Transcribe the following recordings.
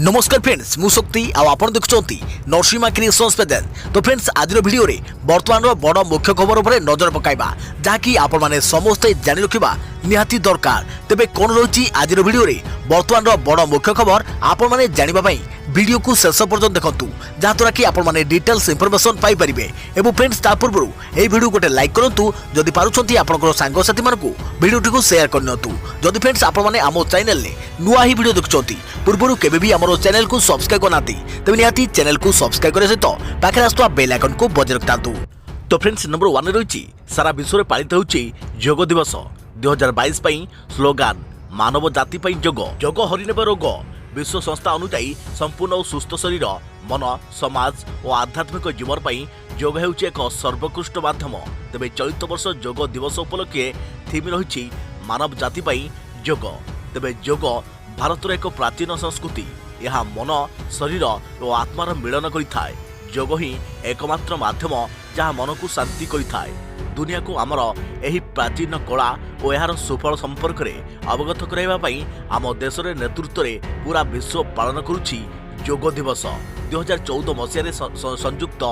नमस्कार फ्रेंड्स मु शक्ति आपण देखुंत नरसिंहा क्रिएशंस पेजेंट। तो फ्रेंड्स आज वीडियो रे वर्तमान बड़ मुख्य खबर उपर नजर पकाइबा जहाँकि आपण माने समस्ते जानि रखिबा निहाती दरकार। तेबे कोन रही आज वीडियो रे वर्तमान बड़ मुख्य खबर आपण माने जानिबा पई वीडियो को शेष पर्यंत देखंतु जहाँद्वारा कि आपण माने डिटेल्स इनफॉरमेशन पाई परिबे। एवं फ्रेंड्स ता पूर्व ए वीडियो गोटे लाइक करंतु जदि पारुछंती आपनकर सांग साथी मानकु वीडियो को शेयर करनियंतु। जदि फ्रेंड्स आपण माने आमो चैनल ने नुआ ही वीडियो देखुछंती पूर्व केबे भी हमरो चैनल को सब्सक्राइब करनाती तेबे निहाती चैनल को सब्सक्राइब करे सहित पाखरे आस्तुवा बेल आइकन को बजाय रखतांतु। तो फ्रेंड्स नंबर 1 रही सारा विश्व में पालित होउची योग दिवस 2022 पई स्लोगान मानव जाति पई योग योग हरिनेब रोग। विश्व संस्था अनुसार संपूर्ण और सुस्थ शरीर मन समाज और आध्यात्मिक जीवन पई योग हेउची एक सर्वोत्कृष्ट माध्यम। तेबे चलित वर्ष योग दिवस उपलक्षे थीम रही मानव जाति पई योग। तेबे योग भारतर एक प्राचीन संस्कृति। यह मन शरीर और आत्मार मिलन करिथाय। योग ही एकमात्र माध्यम जहाँ मन को शांति करिथाय। दुनिया को आमर एही प्राचीन कला और यार सुफल संपर्क में अवगत कराइबा पई आम देश नेतृत्व में पूरा विश्व पालन करुछि योग दिवस। 2014 मसीह संयुक्त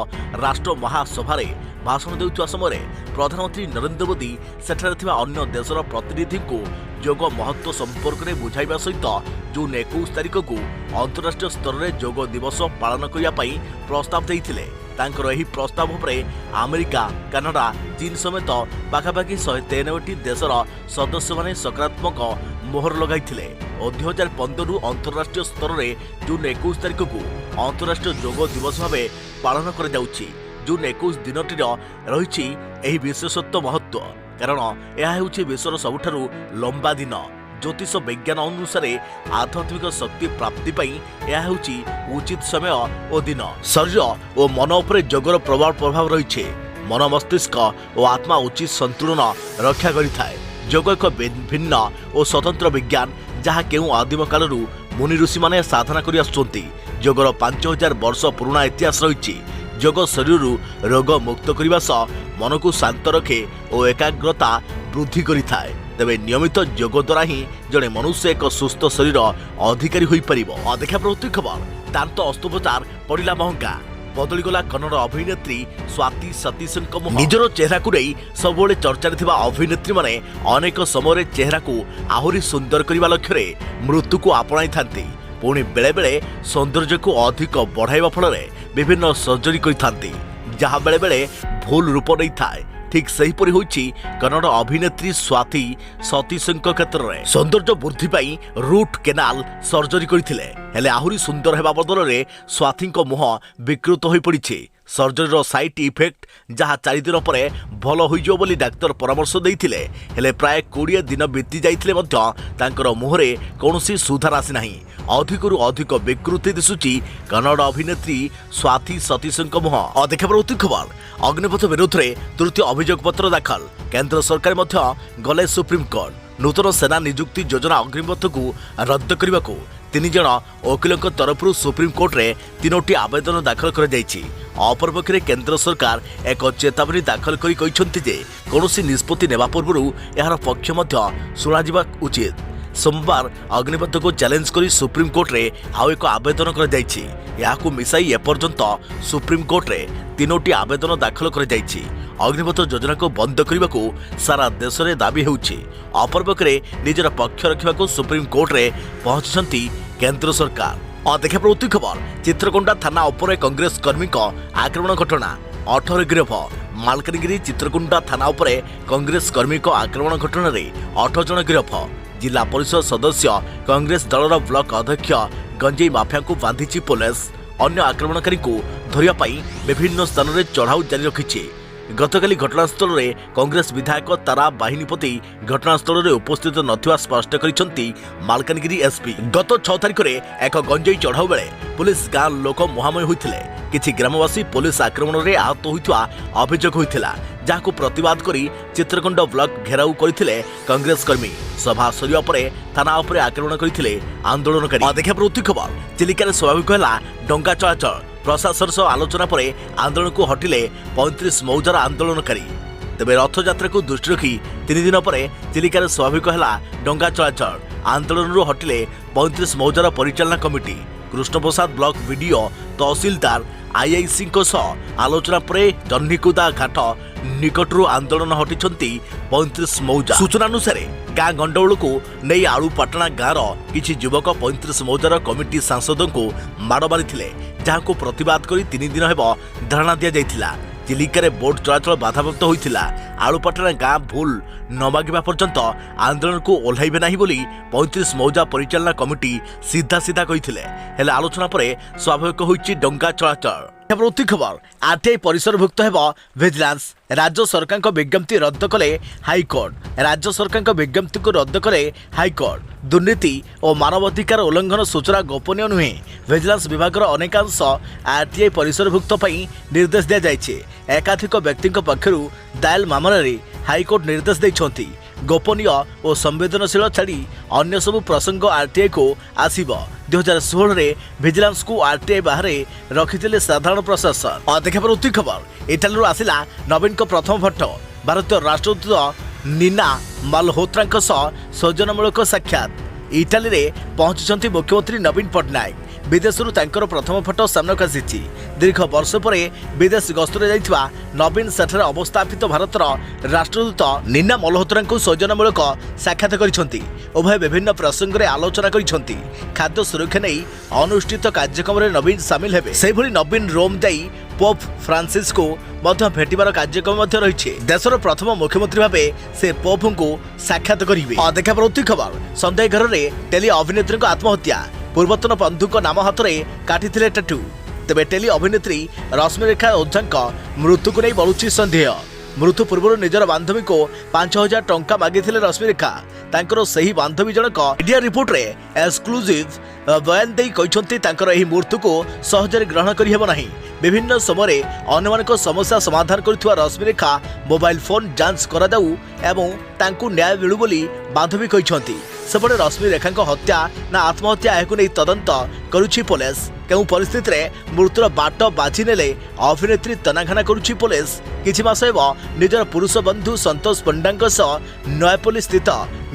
राष्ट्र महासभा भाषण देउथुवा समय प्रधानमंत्री नरेंद्र मोदी सेठारे थिबा अन्य देशर प्रतिनिधि को योग महत्व संपर्क में बुझाइबा सहित जून 21 तारिख को अंतर्राष्ट्रीय स्तर में योग दिवस पालन करिया पई प्रस्ताव देइथिले। तांकर एही प्रस्ताव उपरे अमेरिका कनाडा चीन समेत पाखापाखि 193 देशर सदस्य माने सकारात्मक मोहर लगाइथिले। और 2015 अंतर्राष्ट्रीय स्तर में जून 21 तारिख को अंतर्राष्ट्रीय योग दिवस भाव पालन कर जाउछि। जून 21 दिनटीर रही एही विशेषत्व महत्व कारण यह हेउछि विश्वर सबुठारु लंबा दिन। ज्योतिष विज्ञान अनुसार आध्यात्मिक शक्ति प्राप्ति पई यह हेउछि उचित समय और दिन। शरीर और मन उपर योगर प्रभाव रही मन मस्तिष्क और आत्मा उचित संतुलन रक्षा करिथाय। योग एक भिन्न और स्वतंत्र विज्ञान जहाँ केउ आदिम कालरू मुनि ऋषि माने साधना करि आसुछंती। योगर 5000 वर्ष पुराना इतिहास रही। योग शरीर रोग मुक्त करने सह मन को शांत रखे और एकाग्रता वृद्धि करिथाय। तेबे नियमित योग द्वारा ही जड़े मनुष्य एक सुस्थ शरीर अधिकारी होई परिबो। देखा प्रवृत्ति खबर दांत अस्त्रोपचार पड़िला महंगा बदलीगला कन्नड़ अभिनेत्री स्वाति सतीश निजर चेहरा को नहीं सबुले चर्चा थिबा अभिनेत्री माने अनेक समय चेहरा को आहुरी सुंदर करने लक्ष्य मृत्यु को आपणाई थांती। पुणी बेले बेले सौंदर्य को अधिक बढ़ाइबा फल विभिन्न सर्जरी करिथांती जहाँ बेले बेले भूल रूप नहीं थाए। ठीक सेहीपरि होइछि कन्नड़ अभिनेत्री स्वाति सतीशଙ୍କ क्षेत्र सौंदर्य वृद्धि पाई रूट केनाल सर्जरी करथिले। हेले आहुरी सुंदर हेबा बदलरे स्वातिଙ୍କ मुह विकृत होई पड़िछि। सर्जरीर साइड इफेक्ट जहाँ 4 दिन पर भल होइजो बोली डाक्तर परामर्श देइथिले। हेले प्राय 20 दिन बीती जाइथिले मध्य तांकर मुहरे कोनोसी सुधार आसी नाही। अधिकरु अधिक विकृति दिसुची कन्नड़ अभिनेत्री स्वाति सतीशଙ୍କ मुह। अधिक प्रवृत्ति खबर अग्निपथ विरोध में तृतीय अभियोग पत्र दाखल। केंद्र सरकार मध्य गले सुप्रीम कोर्ट। नूतन सेना नियुक्ति योजना अग्निपथ को रद्द करने को 3 जन वकिलों तरफ सुप्रीम कोर्ट रे 3टी आवेदन दाखल कर जाइछि। अपरपक्षे केंद्र सरकार एक चेतावनी दाखल करी कहिसंति जे कोनोसी निष्पत्ति नेबा पूर्व यार पक्ष मध्य सुनाजिबा उचित। सोमवार अग्निपथ को चैलेंज करी सुप्रीम कोर्ट रे आउ एक आवेदन कर जाइछि। याकू मिसाई एपर्यंत सुप्रीम कोर्ट रे 3टी आवेदन दाखल कर जाइछि। अग्निपथ योजना को बंद करने को सारा देश में दाबी होउछि। अपरपक्षे निजर पक्ष रखा सुप्रीम कोर्ट रे पहुंचि केंद्र सरकार। देखा प्रवृत्ति खबर चित्रकोंडा थाना उपर कांग्रेस कर्मी आक्रमण घटना 18 गिरफ। मालकानगिरी चित्रकोंडा थाना उपर कांग्रेस कर्मी आक्रमण घटना 18 जन गिरफ। जिला परिषद सदस्य कांग्रेस दलर ब्लॉक अध्यक्ष गंजेई माफिया को बांधिची पुलिस। अन्य आक्रमणकारी को धरिया विभिन्न स्थान में चढ़ाऊ जारी रखिछि। गतकाली घटनास्थल में कांग्रेस विधायक तारा बाहिनीपति घटनास्थल में उपस्थित नथिबा स्पष्ट करिसंती मालकानगिरी एसपी। गत 6 तारिख में एक गंजेई चढ़ाऊ बेले पुलिस गाँ लोक मुहांमुही होइथिले। किछि ग्रामवासी पुलिस आक्रमण में आहत होइतवा अभियोग होइथिला जाहाको प्रतिवाद करी चित्रकोंडा ब्लॉक घेराव करथिले कांग्रेस कर्मी। सभा सरिया परे थाना उपरे आक्रमण करथिले आंदोलनकारी। देखा प्रवृत्ति खबर चिलिकार स्वाभाविक है डंगा चलाचल। प्रशासन सह आलोचना पर आंदोलन को हटिले 35 मौजार आंदोलनकारी। तेबे रथयात्रा को दृष्टि रखी 3 दिन पर चिलिकार स्वाभाविक है डंगा चलाचल। आंदोलन हटिले 35 मौजार परिचालना कमिटी। कृष्णप्रसाद ब्लॉक वीडियो तहसीलदार आईआईसी आलोचना पर जह्नीकुदा घाट निकटू आंदोलन हटिंट 35 मौजा। सूचना अनुसार गाँ गंडगोल को नहीं आलूपाटଣା गाँवर किसी युवक 35 मौजार कमिटी सांसद को माड़ मारी जहां को प्रतिवाद कर 3 दिन हेब धारणा दि जाइथिला। चिलिका बोट चलाचल बाधाप्राप्त होता। आलूपाटଣା गाँ भूल न मागिबा पर्यंत आंदोलन को ओह्लाइबे नाही बोली 35 मौजा परिचालना कमिटी सीधा सीधा कहिथिले। हेले आलोचना पर स्वाभाविक होइछि डंगा चलाचल। प्रति खबर आरटीआई परिसरभुक्त हेब विजिलेंस। राज्य सरकार विज्ञप्ति रद्द कले हाइकोर्ट। राज्य सरकार विज्ञप्ति को रद्द कले हाइकोर्ट। दुर्नीति और मानवाधिकार उल्लंघन सूचना गोपनीय नुहे। विजिलेंस विभाग अनेकांश आरटीआई परिसरभुक्त निर्देश दि जाइए। एकाधिक व्यक्ति पक्षर दायल मामलें हाइकोर्ट निर्देश देइछंती। गोपनीय और संवेदनशील छाड़ी अन्य सबु प्रसंग आरटीआई को आसीब। 2016 रे विजिलेंस को आरटीआई बाहर रखिथिले साधारण प्रशासन। देखा प्रति खबर इटाली आसिला नवीन को प्रथम फोटो। भारतीय राष्ट्रदूत नीना मालहोत्रा सौजन्यमूलक साक्षात। इटाली रे पहुंचि मुख्यमंत्री नवीन पट्टनायक। विदेशरू तांकर प्रथम फोटो सामनाक आसी। दीर्घ वर्ष पर विदेश गस्तर जाइथिबा नवीन सेठारे अवस्थापित भारतर राष्ट्रदूत नीना मल्होत्रा को सौजन्यमूलक साक्षात करिसेंती। उभय विभिन्न प्रसंग में आलोचना करिसेंती। खाद्य सुरक्षा नहीं अनुष्ठित कार्यक्रम में नवीन सामिल हेबे। सेहिभଳି नवीन रोम जाई पोप फ्रांसिस को मध्य भेटिबार कार्यक्रम रही। देशर प्रथम मुख्यमंत्री भावे से पोप को साक्षात करेंगे। देखा प्रति खबर सन्देह घर में टेली अभिनेत्री आत्महत्या। पूर्वतन बंधुक नाम हाथ में काटी टाटू। तेबे टेली अभिनेत्री रश्मिरेखा ओझा मृत्यु को नहीं बढ़ुची सन्देह। मृत्यु पूर्व निजर बांधवी को 5000 टंका मागिथिले रश्मिरेखा। तांकर सही बांधवी जनक मीडिया रिपोर्ट रे एक्सक्लूसिव बयान देई कहिसंती तांकर एही मृत्यु को सहजरे ग्रहण करि हेबो नाही। विभिन्न समय अन्यमानक समस्या समाधान करुवा रश्मिरेखा मोबाइल फोन जांच करा जाऊ एवं तांकु न्याय मिलू बोली बांधवी कहिसंती। सेपटे रश्मिरेखा हत्या ना आत्महत्या एहाकु नै तदंत करुछि पुलिस। केउ परिस्थिति रे मृत्युर बाट बाछि नेले अभिनेत्री तनाघना करुछि पुलिस। किछि मास हेब निजर पुरुष बंधु संतोष पंडांक सह नयापल्ली स्थित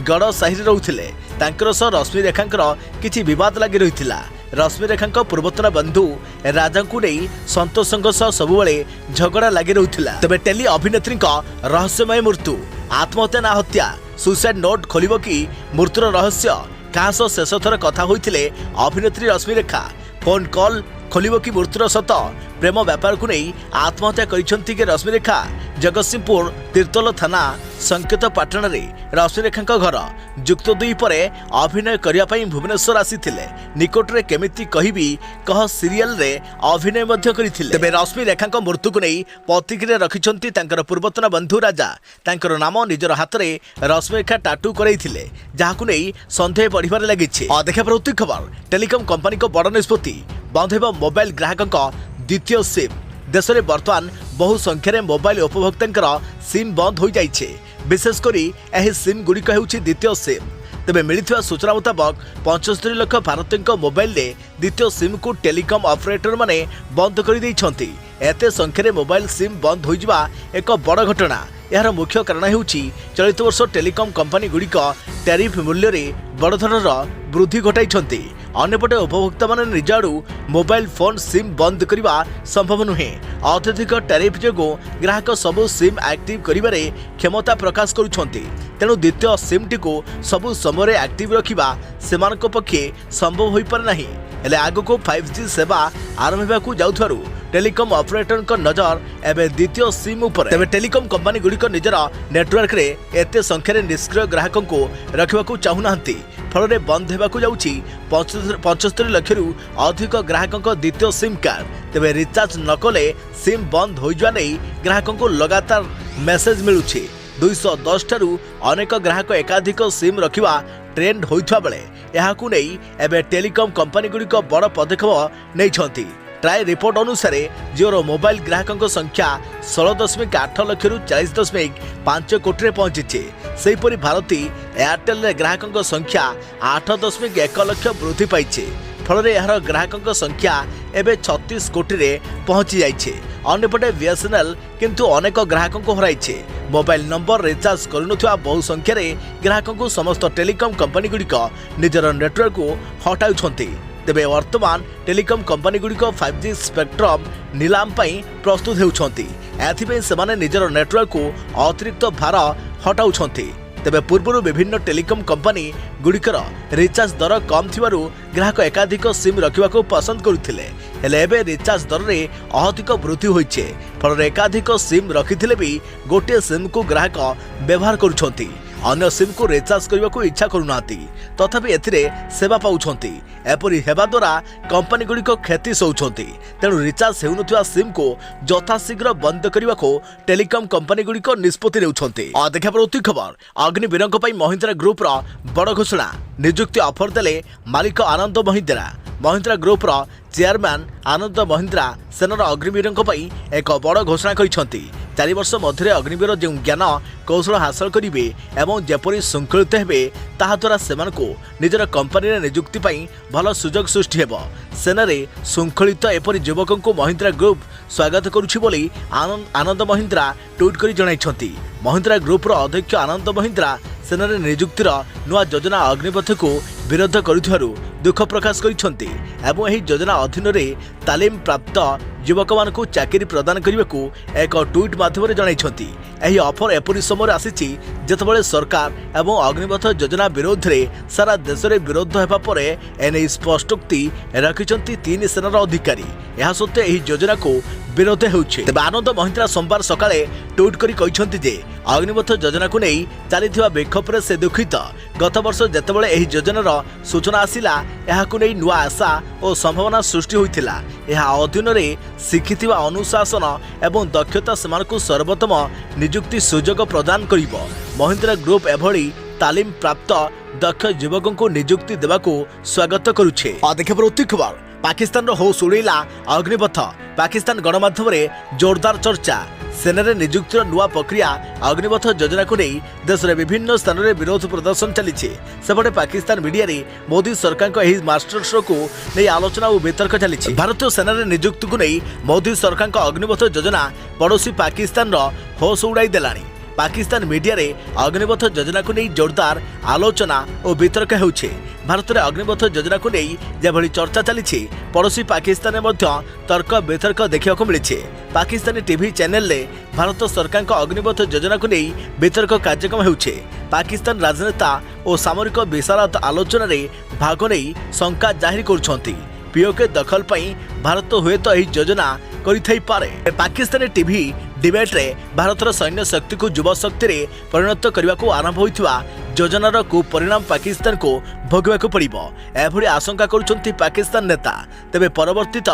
गड़ साहि रहउथिले। तांकर सह रश्मिरेखांकर किछि विवाद लागि रहिथिला। रश्मिरेखांक पूर्वतन बंधु राजांकु नै संतोषंक सह सबुबेले झगड़ा लागि रहुथिला। तबे टेली अभिनेत्रींक रहस्यमय मृत्यु आत्महत्या ना हत्या सुसाइड नोट खोलिबो कि मृत्युर रहस्य कहा सह शेष थर कथा होइथिले अभिनेत्री रश्मिरेखा। फोन कॉल खोलिबो कि मृत्युर सत प्रेम व्यापार को नहीं आत्महत्या करिसेंती के रश्मिरेखा। जगतसिंहपुर तीर्तोल थाना संकेत पाटण रे रश्मिरेखा घर जुक्त 2 पर अभिनय करिया पई भुवनेश्वर आसीथिले। निकट रे केमिति कहिबी कह सीरियल रे अभिनय मध्य करिथिले। तबे रश्मिरेखा मृत्यु को नहीं प्रतिक्रिया रखिसेंती तांकर पूर्वतन बंधु राजा। तांकर नाम निजर हाथ रे रश्मिरेखा टाटू करैथिले जाहाकु नहीं संदेह बढ़िबार लागिछि। देखा प्रति खबर टेलीकॉम कंपनी को बड़ निष्पत्ति बंद हेब मोबाइल ग्राहक द्वितीय सिम। देश में बर्तमान बहु संख्यार मोबाइल उपभोक्ता सिम बंद हो जाइए। विशेषकर यह सिम गुड़िक होउछि द्वितीय सिम। तेबे मिलिथिबा सूचना मुताबक 75 लाख भारतीयों मोबाइल रे द्वितीय सिम को टेलीकॉम ऑपरेटर माने बंद कर दैछंती। एते संख्यार मोबाइल सिम बंद हो जिबा एक बड़ घटना। यार मुख्य कारण होउछि चलित वर्ष टेलीकॉम कंपनी गुड़िक टैरिफ मूल्य रे बड़ धरर वृद्धि घटाइछंती। अन्यपटे उपभोक्ता माने निज आड़ू मोबाइल फोन सिम बंद करने संभव नुहे। अत्यधिक टैरिफ जोगु ग्राहक सबु सिम एक्टिव करिबारे क्षमता प्रकाश करुछंती। तेणु द्वितीय सिम टी को सबु समय एक्टिव रखिबा सेमानक पक्षे संभव होई पारे नाही। हेले आगको 5G सेवा आरंभ होगाकू जाउथारु टेलीकॉम ऑपरेटर को नजर एवं द्वितीय सिम उपर। तेबे टेलीकॉम कंपनी गुड़िक निजर नेटवर्क रे एते संख्यार निष्क्रिय ग्राहक को रखा चाहूनाहांती। फल बंद होगाकू जाउछि 75 लाख अधिक ग्राहक द्वितीय सिम कार्ड। तेबे रिचार्ज न कले सिम बंद हो जाने ग्राहक को लगातार मेसेज मिलुछि। 210 ठारू अनेक ग्राहक एकाधिक सिम रखिबा ट्रेंड होइथवा बेले एहाकू नै एबे टेलीकॉम कंपनी गुड़िक बड़ पदक्षेप नैछंती। ट्राई रिपोर्ट अनुसार जिओर मोबाइल ग्राहक संख्या 16.8 लाख 40.5 कोटी पहुंची। सेहीपरि भारती एयरटेल ग्राहक संख्या 8.1 लाख वृद्धि पाई। फल यार ग्राहक संख्या एवं 36 कोटी रे पहुंची जाइए। अन्यपटे बीएसएनएल किंतु अनेक ग्राहक को हराइछे। मोबाइल नंबर रिचार्ज करुनथुवा बहु संख्यार ग्राहक को समस्त टेलीकॉम कंपनी गुड़िक निजर नेटवर्क को हटाउछंती। तेबे वर्तमान टेलिकम कंपनी गुड़िक 5G स्पेक्ट्रम नीलाम पाई प्रस्तुत होउछंती। एथिपई सेमाने निजर नेटवर्क को अतिरिक्त भार हटाउछंती। तेबे पूर्व विभिन्न टेलिकम कंपनी गुड़िकर रिचार्ज दर कम थिबारु ग्राहक एकाधिक सिम रखिबाको पसंद करुथिले। हेले एबे रिचार्ज दर रे अधिक वृद्धि होइछे। फल एकाधिक सिम रखिथिले भी गोटे सिम को ग्राहक व्यवहार करुछंती। अन्य सिम को रिचार्ज करने को इच्छा करूनाती। तथापि एथिरे सेवा पाउछंती। एपरि हेबा द्वारा कंपनी गुड़िक क्षति सहउछंती। तेणु रिचार्ज हेउनथिबा सिम को यथाशीघ्र बंद करने को टेलिकम कंपनी गुड़िक निष्पत्ति नेउछंती। देखा परवर्ती खबर अग्निवीरंक पई महिंद्रा ग्रुप रा बड़ घोषणा। नियुक्ति ऑफर देले मालिक आनंद महिंद्रा। महिंद्रा ग्रुप रा चेयरमैन आनंद महिंद्रा सेनार अग्निवीरंक पई एक बड़ घोषणा करिसंती। 4 वर्ष मध्य अग्निवीर जो ज्ञान कौशल हासिल करेंगे एवं जेपरी श्रृंखलित हेबे ताहा द्वारा सेमानकु निजर कंपनी नियुक्ति पाई भल सुजोग सृष्टि हेबो। सेनारे श्रृंखलित एपरी युवकों को महिंद्रा ग्रुप स्वागत करुछि बोली आनंद महिंद्रा ट्वीट करी जणाइछंती। महिंद्रा ग्रुप रो अध्यक्ष आनंद महिंद्रा सेनारे नियुक्तिर नुआ योजना अग्निपथ को विरोध करुथिबारु दुख प्रकाश करिसंती एवं एही योजना अधीन रे तालीम प्राप्त युवक मानकु चाकरी प्रदान करने को एक ट्वीट माध्यम जणाइछंती। एही ऑफर एपरि समय आसीछि जेतेबेले सरकार एवं अग्निपथ योजना विरोध में सारा देश में विरोध हेबा परे एने स्पष्टोक्ति रखिछंती 3 सेनार अधिकारी। यह सत्ते एही योजना को विरोध होउछि। तेबे आनंद महिंद्रा सोमवार सकाळे ट्वीट करी कहिसंती जे अग्निपथ योजना को नहीं चलीथिबा विक्षोभ से दुखित। गत वर्ष जेतेबेले एही योजनार सूचना आसिला एहाकु नहीं नुआ आशा और संभावना सृष्टि होइथिला। एहा अधीन रे शिखिथिबा अनुशासन एवं दक्षता सेमानकु सर्वोत्तम नियुक्ति सुजोग प्रदान करिबो। महिंद्रा ग्रुप एभली तालीम प्राप्त दक्ष युवकों को नियुक्ति देवाको स्वागत करुछे। देखा परवर्ती खबर पाकिस्तान होश उड़ेला अग्निपथ। पाकिस्तान गणमाध्यम में जोरदार चर्चा। सेनारे नियुक्तिर नुआ प्रक्रिया अग्निपथ योजना को नहीं देश में विभिन्न स्थान में विरोध प्रदर्शन चली। सेपटे पाकिस्तान मीडिया रे मोदी सरकार को यही मास्टर स्ट्रोक को नहीं आलोचना और वितर्क चली। भारतीय सेनारे नियुक्ति को नहीं मोदी सरकार को अग्निपथ योजना पड़ोसी पाकिस्तान होश उड़ाई देलानी। पाकिस्तान मीडिया रे अग्निपथ योजना को नहीं जोरदार आलोचना और वितर्क होउछे। भारत में अग्निपथ योजना को नहीं जेभली चर्चा चली पड़ोसी पाकिस्तान में तर्क वितर्क देखा मिली। पाकिस्तानी टीवी चैनल ले भारत सरकार को अग्निपथ योजना को नहीं वितर्क कार्यक्रम होउछे। पाकिस्तान राजनेता और सामरिक विशारद आलोचना रे भाग नहीं शंका जाहिर करुछंती। पीओके दखल पाई भारत हुए तो यही योजना करिथाई पारे। पाकिस्तानी टीवी डिबेट रे भारतर सैन्य शक्ति को युवा शक्ति रे परिणत करने को आरंभ होइथिबा योजनार कुपरिणाम पाकिस्तान को भोगवाक पड़िबो एभली आशंका करुछंती पाकिस्तान नेता। तेबे परवर्तित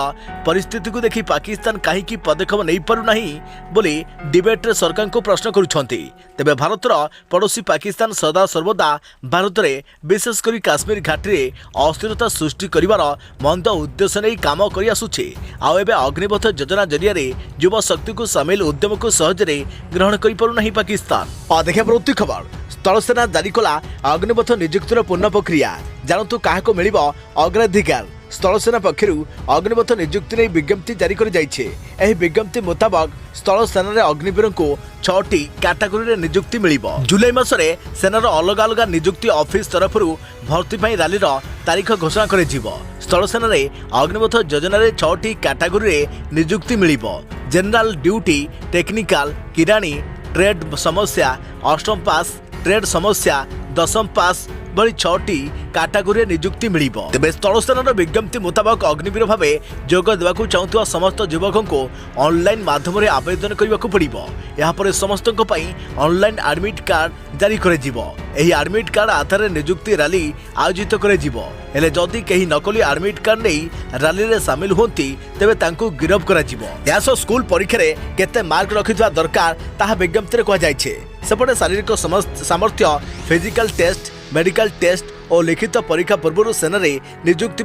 परिस्थिति को देखि पाकिस्तान काहीकि पदक्षेप नहीं पारु नाही बोली डिबेट रे सरकार को प्रश्न करुछंती। तेबे भारतर पड़ोसी पाकिस्तान सदा सर्वदा भारत रे विशेष करी काश्मीर घाटी रे अस्थिरता सृष्टि करिवार मंद उद्देश्य नहीं काम करि आसुछि। आ एबे अग्निपथ योजना जरिया रे युवा शक्ति को शामिल उद्यम को सहजरे ग्रहण करि पारु नाही पाकिस्तान। देखा परवर्ती खबर स्थलसेना जारी कला अग्निपथ नियुक्तिर पूर्ण प्रक्रिया। जानतु काहाको मिलिबो अग्राधिकार। स्थलसेना पक्षर अग्निपथ नियुक्ति नहीं विज्ञप्ति जारी कर जाइछे। एही विज्ञप्ति मुताबक स्थलसेना रे अग्निवीर को 6टी कैटेगोरी नियुक्ति मिलिबो। जुलाई मासरे सेनार अलग अलग नियुक्ति ऑफिस तरफरु भर्ती पई रैलीर तारीख घोषणा करे जिवो। स्थलसेना रे अग्निपथ योजना रे 6टी कैटेगोरी रे नियुक्ति मिलिबो। जनरल ड्यूटी, टेक्निकल, किरानी, ट्रेड समस्या, अष्टम पास, ट्रेड समस्या, दशम पास भली 6टी कैटेगोरी नियुक्ति मिलिबो। तेबे स्थलसेनार विज्ञप्ति मुताबक अग्निवीर भावे जोग देवाकू चाहुथिबा समस्त युवकों को ऑनलाइन माध्यम रे आवेदन करबाकू पड़िबो। यहाँ पर समस्तों पई ऑनलाइन एडमिट कार्ड जारी करे जिवो। एही एडमिट कार्ड आधार रे नियुक्ति रैली आयोजित करे जिवो। हेले जदि केही नकली एडमिट कार्ड नै रैली रे शामिल होंती तेबे तांकू गिरफ करा जिवो। यासो स्कूल परीक्षा रे केते मार्क रखिथवा दरकार ताहा विज्ञप्ति रे कहा जायछे। सेपटे शारीरिक सामर्थ्य, फिजिकल टेस्ट, मेडिकल टेस्ट और लिखित परीक्षा पूर्व सेना रे नियुक्ति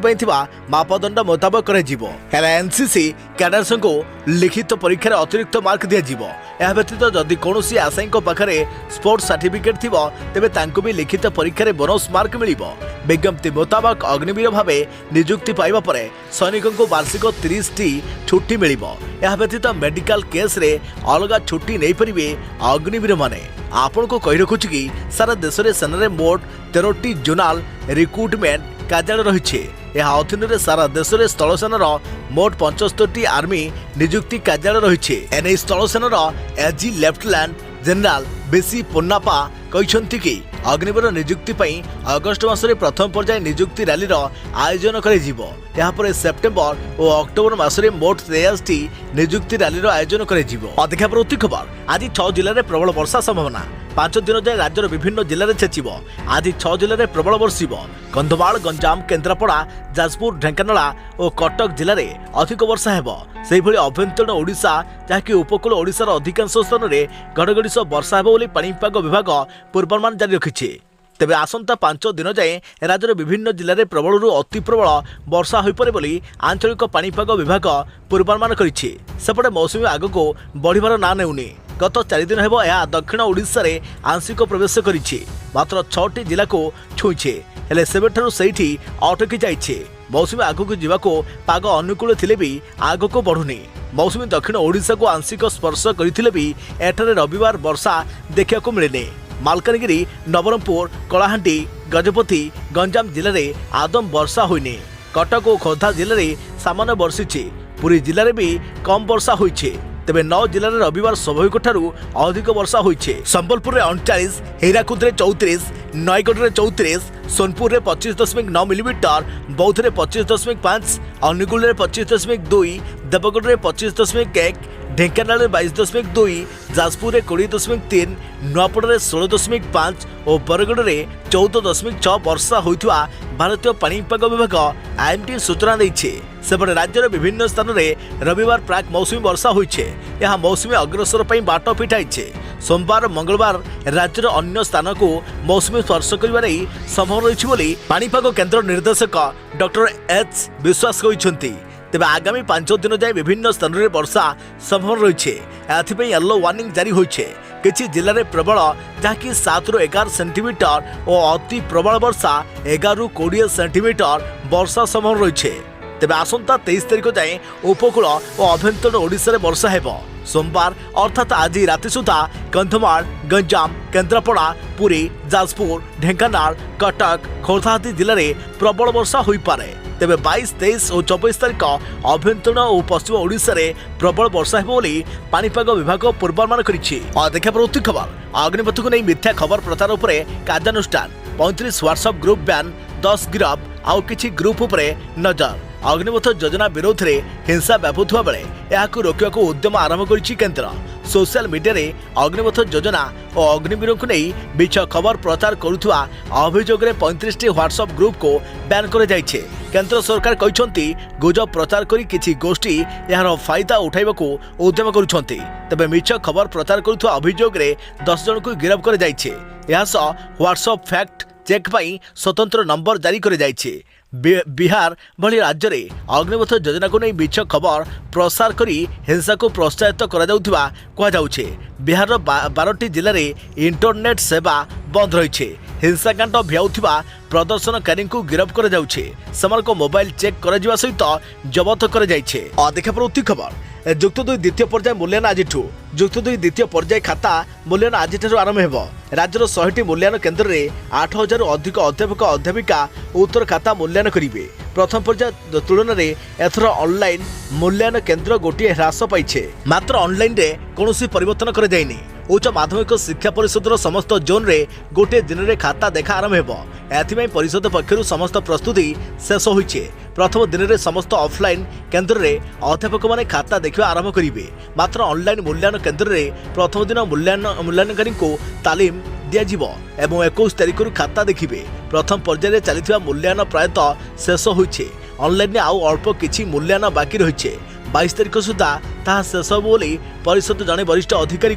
मापदंड मुताबक एनसीसी कैडर्स को लिखित परीक्षा अतिरिक्त मार्क दि जाव। यह व्यतीत जदि कौन आशायी पाखे स्पोर्ट्स सर्टिफिकेट थी तेबे तांको भी लिखित परीक्षा बोनस मार्क मिल। विज्ञप्ति मुताबक अग्निवीर भाव नियुक्ति पाइबा परे सैनिकों को वार्षिक 30टी छुट्टी मिल। यह व्यतीत मेडिकल केस रे अलग छुट्टी नहीं पारे अग्निवीर माने। आपण को कही रखुची कि सारा देश में सेना मोट 13टी जोनाल रिक्रुटमेंट कार्यालय रही। यह अधीन सारा देश में स्थल सेनार मोट 75 आर्मी नियुक्ति कार्यालय रही एने स्थल सेनार एजी लेफ्टिनेंट जनरल बेसी पोन्नापा कहते कि अग्निवीर नियुक्ति पई अगस्ट मासरे प्रथम पर्याय नियुक्ति रैली आयोजन कर सेप्टेम्बर और अक्टोबर मासरे मोट 63 नियुक्ति रैली आयोजन कर खबर आज 6 जिले में प्रबल वर्षा संभावना 5 दिन जाए राज्यर विभिन्न जिले में छेचिब आज 6 जिले में प्रबल बर्षिब कंधमाल गंजाम केन्द्रापड़ा जाजपुर ढेंकानाल और कटक जिले में अधिक वर्षा हेब सेहिभଳି अभ्यंतरीण ओडिशा जहाँकि उपकूल ओडिशार अधिकांश स्थान में घड़घड़ी सह वर्षा हेब बोली पाणीपाग विभाग पूर्वानुमान जारी रखिছে। तेबे आसंता 5 दिन जाए राज्यर विभिन्न जिले में प्रबल अति प्रबल वर्षा होईपरे बोली आंचलिक पाणीपाग विभाग पूर्वानुमान करिছে। सेपटे मौसुमी आगको बढ़िबार ना नेउनी गत 4 दिन हेब यह दक्षिण ओडिशा रे आंशिक प्रवेश करिছে मात्र 6टी जिला को छुईছে हेले सेबेठारु सेठी अटकी जाइছে। मौसुमी आगको जीवाको पाग अनुकूल थिले भी आगको बढ़ुनी मौसुमी दक्षिण ओडिशा को आंशिक स्पर्श करथिले भी एठारे रविवार वर्षा देखा मिलेनी मालकानगिरी नवरंगपुर कलाहांडी गजपति गंजाम जिले में आदम वर्षा होइनी कटक और खोर्धा जिले में सामान्य वर्षिछि पुरी जिले में भी कम वर्षा होइछि तेबे 9 जिले में रविवार स्वाभाविक ठारू अधिक वर्षा होइछि। संबलपुर में 39 हीराकुद में 34 नयगढ़ में 34 सोनपुर में 25.9 मिलीमीटर बौद्ध में 25.5 अनुगुल में 25.2 देवगढ़ में 25.1 ढेंकानाल में 22.2 जाजपुर में 20.3 नुआपड़ा में 16.5 और बरगढ़ में 14.6 वर्षा होइथुआ भारतीय पाणीपाग विभाग आईएमडी सूचना देइछे। सेपटे राज्यर विभिन्न स्थान में रविवार प्राक मौसुमी वर्षा होइछे यह मौसुमी अग्रसर पई बाट फिटाइछे। सोमवार मंगलवार राज्यर अन्य स्थान को मौसुमी स्पर्श करिबार संभव रहिछि बोली पाणीपाग केन्द्र निर्देशक डॉक्टर एच विश्वास कहिसंती। तेबे आगामी 5 दिन जाए विभिन्न स्थान में वर्षा संभव रही है येलो वार्निंग जारी होइछे। किछि जिले में प्रबल जहाँकि 7 ରୁ 11 सेंटीमीटर और अति प्रबल वर्षा 11 ରୁ 20 सेंटीमीटर वर्षा संभव रही है। तेबे आसंता 23 तारिख जाए उपकूल और अभ्यंतरीण ओडिशा रे वर्षा हेब। सोमवार अर्थात आज राति सुधा कंधमाल गंजाम केन्द्रापड़ा पुरी जाजपुर ढेंकानाल कटक खोर्धा आदि जिले में प्रबल वर्षा होई पारे। तेबे 22, 23 और 24 तारिख अभ्यंतरीण और पश्चिम ओडिशा रे प्रबल वर्षा हेब बोली पाणीपाग विभाग पूर्वानुमान करिछि। और देखा पड़ती खबर अग्निपथ को नहीं मिथ्या खबर प्रचार उपरे कार्यानुष्ठान 35 व्हाट्सएप ग्रुप बैन 10 गिरफ आउ किछि ग्रुप उपरे नजर। अग्निपथ योजना विरोध में हिंसा व्यापुवा बेले यह रोकने को उद्यम आरंभ करिछि केन्द्र। सोशल मीडिया रे अग्निपथ योजना और अग्निवीर को नहीं मिछ खबर प्रचार करुवा अभियोग 35टी व्हाट्सएप ग्रुप को बैन कर जाइछे। केंद्र सरकार कहते गुजब प्रचार करी किछि गोष्ठी यार फायदा उठाइबा को उद्यम करुछंती। तबे मिछ खबर प्रचार करुवा अभियोग 10 जन को गिरफ्त कर जाइछे। यह सह व्हाट्सएप फैक्ट चेक पाई स्वतंत्र नंबर जारी कर जाइछे। बिहार भली राज्य में अग्निपथ योजना को नहीं मिछ खबर प्रसार करी हिंसा को प्रोत्साहित करा। बिहार 12टी जिले में इंटरनेट सेवा बंद रही हिंसाकांड भियाउथिबा प्रदर्शनकारी को गिरफ्त कर मोबाइल चेक कर सहित जबत कर देखा पड़ती खबर जुक्त 2 द्वितीय पर्याय मूल्यांकन आज जुक्त 2 द्वितीय पर्याय खाता मूल्यांकन आज आरंभ हो। राज्यर 100टी मूल्यांकन केन्द्र में 8000 अधिक अध्यापक अध्यापिका उत्तर खाता मूल्यांकन करेंगे। प्रथम पर्याय तुलन में एथर ऑनलाइन मूल्यांकन केन्द्र गोटे ह्रास पाई मात्र ऑनलाइन रे कौन परिवर्तन कर जाइनी। उच्च माध्यमिक शिक्षा परिषद समस्त जोन रे गोटे दिन में खाता देखा आरंभ हो। एथिपाई परिषद पक्षर समस्त प्रस्तुति शेष होइछे। प्रथम दिन में समस्त ऑफलाइन केन्द्र में अध्यापक माने खाता देखा आरंभ करेंगे। मात्र ऑनलाइन मूल्यांकन केन्द्र में प्रथम दिन मूल्यांकनकारी को तालीम दियाजिबो एवं 21 तारिख खाता देखिबे। प्रथम पर्याय चलता मूल्यांकन प्रायतः शेष होइछे। ऑनलाइन आउ अल्प किछि मूल्यांकन बाकी रहिछे। 22 तारिख सुधा ताहा शेष बोली परिषद जने वरिष्ठ अधिकारी